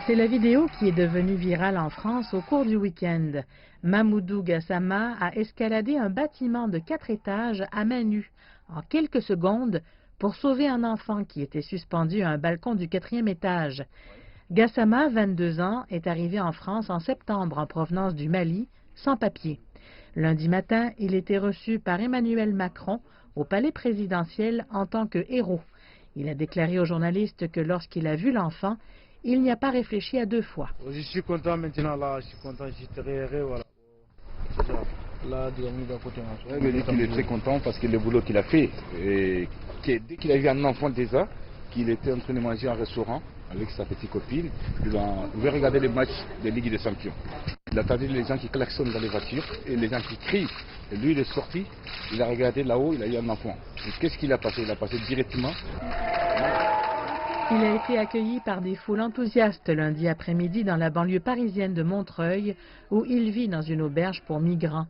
C'est la vidéo qui est devenue virale en France au cours du week-end. Mamoudou Gassama a escaladé un bâtiment de 4 étages à main nue, en quelques secondes, pour sauver un enfant qui était suspendu à un balcon du 4e étage. Gassama, 22 ans, est arrivé en France en septembre en provenance du Mali, sans papier. Lundi matin, il était reçu par Emmanuel Macron au palais présidentiel en tant que héros. Il a déclaré aux journalistes que lorsqu'il a vu l'enfant, il n'y a pas réfléchi à 2 fois. Je suis content maintenant, là, je suis content, je suis très heureux, voilà. C'est ça. Là, il me dit qu'il est très content parce que le boulot qu'il a fait, et dès qu'il a vu un enfant déjà, qu'il était en train de manger un restaurant avec sa petite copine, il veut regarder le match de Ligue des Champions. Il attendait les gens qui klaxonnent dans les voitures et les gens qui crient. Et lui, il est sorti, il a regardé là-haut, il a eu un enfant. Qu'est-ce qu'il a passé? Il a passé directement. Il a été accueilli par des foules enthousiastes lundi après-midi dans la banlieue parisienne de Montreuil, où il vit dans une auberge pour migrants.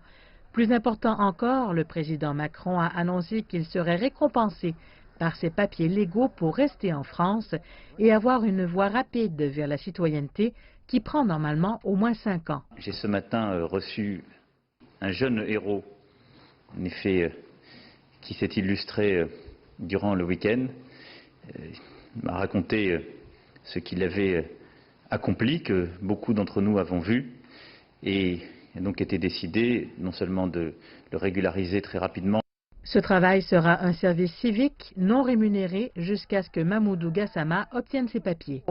Plus important encore, le président Macron a annoncé qu'il serait récompensé par ses papiers légaux pour rester en France et avoir une voie rapide vers la citoyenneté qui prend normalement au moins 5 ans. J'ai ce matin reçu un jeune héros, en effet, qui s'est illustré durant le week-end. Il m'a raconté ce qu'il avait accompli, que beaucoup d'entre nous avons vu, et il a donc été décidé non seulement de le régulariser très rapidement. Ce travail sera un service civique non rémunéré jusqu'à ce que Mamoudou Gassama obtienne ses papiers.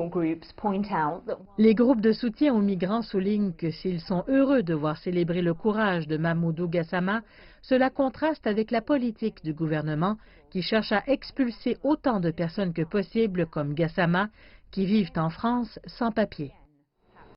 Les groupes de soutien aux migrants soulignent que s'ils sont heureux de voir célébrer le courage de Mamoudou Gassama, cela contraste avec la politique du gouvernement qui cherche à expulser autant de personnes que possible comme Gassama qui vivent en France sans papiers.